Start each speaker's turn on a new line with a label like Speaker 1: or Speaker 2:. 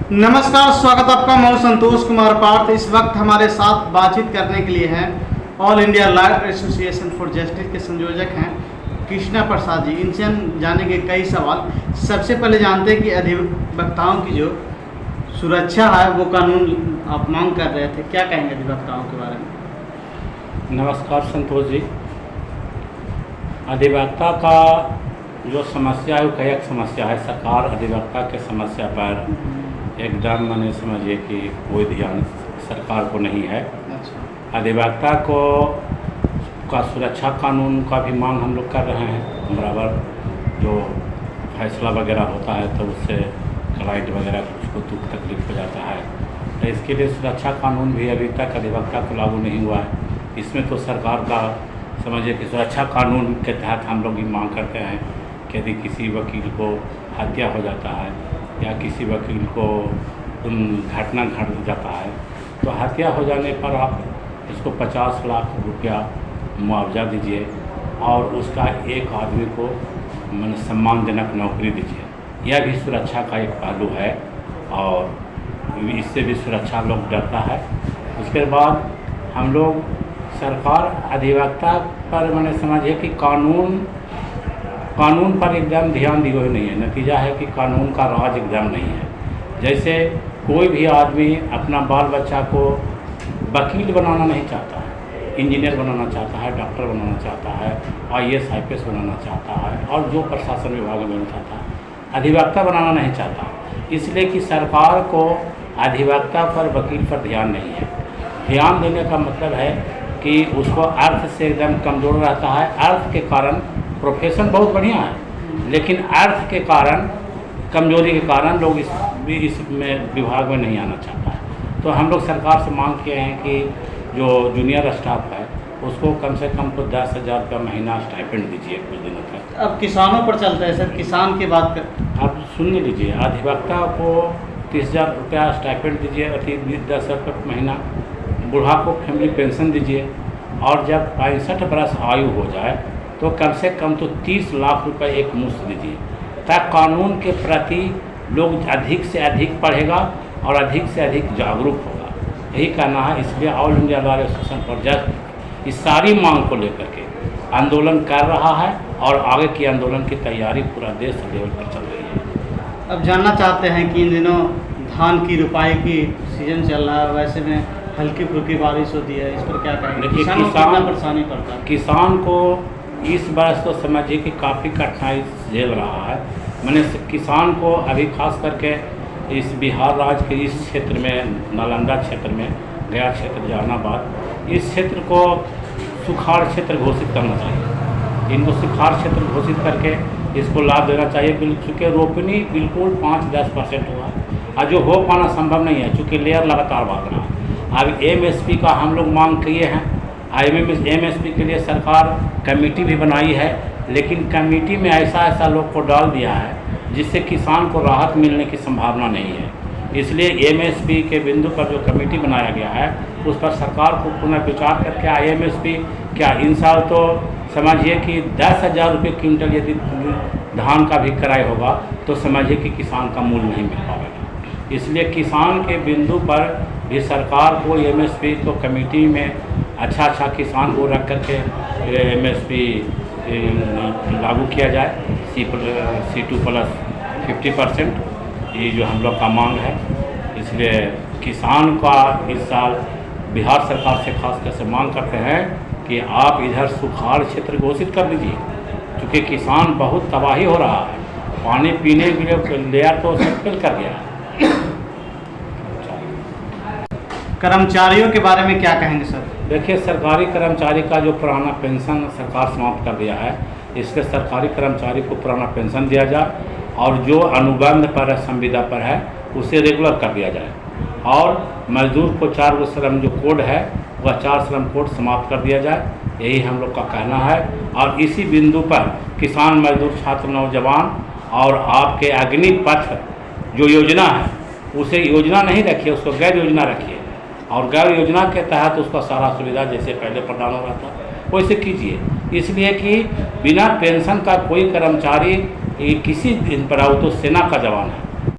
Speaker 1: नमस्कार, स्वागत आपका। मैं संतोष कुमार पार्थ। इस वक्त हमारे साथ बातचीत करने के लिए हैं all India lawyer association for justice के संयोजक हैं कृष्णा प्रसाद जी। इनसे हम जानेंगे कई सवाल। सबसे पहले जानते हैं कि अधिवक्ताओं की जो सुरक्षा है वो कानून आप मांग कर रहे थे, क्या कहेंगे अधिवक्ताओं के बारे में?
Speaker 2: नमस्कार संतोष जी। अधिवक्ता का जो समस्या है वो कई एक समस्या है। सरकार अधिवक्ता के समस्या पर एकदम मैंने समझिए कि कोई ध्यान सरकार को नहीं है।
Speaker 1: अच्छा।
Speaker 2: अधिवक्ता को का सुरक्षा कानून का भी मांग हम लोग कर रहे हैं। बराबर जो फैसला वगैरह होता है तो उससे क्लाइंट वगैरह उसको दुख तकलीफ हो जाता है, तो इसके लिए सुरक्षा कानून भी अभी तक अधिवक्ता को लागू नहीं हुआ है। इसमें तो सरकार का समझिए कि सुरक्षा कानून के तहत हम लोग ये मांग करते हैं कि यदि किसी वकील को हत्या हो जाता है या किसी वकील को घटना घट जाता है तो हत्या हो जाने पर आप उसको 50 लाख रुपया मुआवजा दीजिए और उसका एक आदमी को सम्मानजनक नौकरी दीजिए। यह भी सुरक्षा का एक पहलू है और इससे भी सुरक्षा लोग डरता है। उसके बाद हम लोग सरकार अधिवक्ता पर मैंने समझिए कि कानून पर एकदम ध्यान दिए हुए नहीं है। नतीजा है कि कानून का राज एकदम नहीं है। जैसे कोई भी आदमी अपना बाल बच्चा को वकील बनाना नहीं चाहता है, इंजीनियर बनाना चाहता है, डॉक्टर बनाना चाहता है, IAS IPS बनाना चाहता है और जो प्रशासन विभाग में बनाना चाहता है, अधिवक्ता बनाना नहीं चाहता। इसलिए कि सरकार को अधिवक्ता पर वकील पर ध्यान नहीं है। ध्यान देने का मतलब है कि उसको अर्थ से एकदम कमज़ोर रहता है। अर्थ के कारण प्रोफेशन बहुत बढ़िया है, लेकिन अर्थ के कारण कमजोरी के कारण लोग इसमें विभाग में नहीं आना चाहता है। तो हम लोग सरकार से मांग किए हैं कि जो जूनियर स्टाफ है उसको कम से कम तो 10,000 रुपया महीना स्टाइपेंड दीजिए कुछ दिनों तक।
Speaker 1: अब किसानों पर चलता है सर, किसान की बात कर।
Speaker 2: आप सुन लीजिए, अधिवक्ता को 30,000 रुपया स्टाइपेंड दीजिए, अति 10,000 रुपये महीना। बूढ़ा को फैमिली पेंशन दीजिए और जब 65 वर्ष आयु हो जाए तो कम से कम तो 30 लाख रुपए एक मुश्त दीजिए, ताकि कानून के प्रति लोग अधिक से अधिक पढ़ेगा और अधिक से अधिक जागरूक होगा। यही कहना है। इसलिए all India lawyer association for justice इस सारी मांग को लेकर के आंदोलन कर रहा है और आगे की आंदोलन की तैयारी पूरा देश लेवल पर चल रही है।
Speaker 1: अब जानना चाहते हैं कि इन दिनों धान की रुपाई की सीजन चल रहा है, वैसे में हल्की फुल्की बारिश होती है, इस पर क्या कहेंगे?
Speaker 2: किसान
Speaker 1: कितना परेशानी पड़ता है?
Speaker 2: किसान को इस वर्ष तो समझिए कि काफ़ी कठिनाई झेल रहा है। मैंने किसान को अभी खास करके इस बिहार राज्य के इस क्षेत्र में, नालंदा क्षेत्र में, गया क्षेत्र, जहानाबाद, इस क्षेत्र को सुखाड़ क्षेत्र घोषित करना चाहिए। इनको सुखाड़ क्षेत्र घोषित करके इसको लाभ देना चाहिए। चूँकि रोपनी बिल्कुल 5-10% हुआ और जो हो पाना संभव नहीं है, चूँकि लेयर लगातार भाग रहा है। अब MSP का हम लोग मांग किए हैं। MSP के लिए सरकार कमेटी भी बनाई है, लेकिन कमेटी में ऐसा लोग को डाल दिया है जिससे किसान को राहत मिलने की संभावना नहीं है। इसलिए MSP के बिंदु पर जो कमेटी बनाया गया है उस पर सरकार को पुनः विचार करके MSP क्या इन साल तो समझिए कि 10,000 रुपये क्विंटल यदि धान का भी क्रय होगा तो समझिए कि किसान का मूल्य नहीं मिल पाएगा। इसलिए किसान के बिंदु पर भी सरकार को MSP को कमेटी में अच्छा किसान को रख करके MSP लागू किया जाए। C2 प्लस 50%, ये जो हम लोग का मांग है। इसलिए किसान का इस साल बिहार सरकार से खास कर से मांग करते हैं कि आप इधर सुखाड़ क्षेत्र घोषित कर दीजिए, क्योंकि किसान बहुत तबाही हो रहा है। पानी पीने के लिए लेयर तो फेल कर गया है।
Speaker 1: कर्मचारियों के बारे में क्या कहेंगे सर?
Speaker 2: देखिए, सरकारी कर्मचारी का जो पुराना पेंशन सरकार समाप्त कर दिया है, इसलिए सरकारी कर्मचारी को पुराना पेंशन दिया जाए और जो अनुबंध पर है, संविदा पर है, उसे रेगुलर कर दिया जाए। और मजदूर को 4 श्रम जो कोड है वह 4 श्रम कोड समाप्त कर दिया जाए। यही हम लोग का कहना है। और इसी बिंदु पर किसान, मजदूर, छात्र, नौजवान और आपके अग्निपथ जो योजना है उसे योजना नहीं रखिए, उसको गैर योजना रखिए और गैर योजना के तहत उसका सारा सुविधा जैसे पहले प्रदान हो रहा था वैसे कीजिए। इसलिए कि बिना पेंशन का कोई कर्मचारी किसी दिन पर आओ तो सेना का जवान है,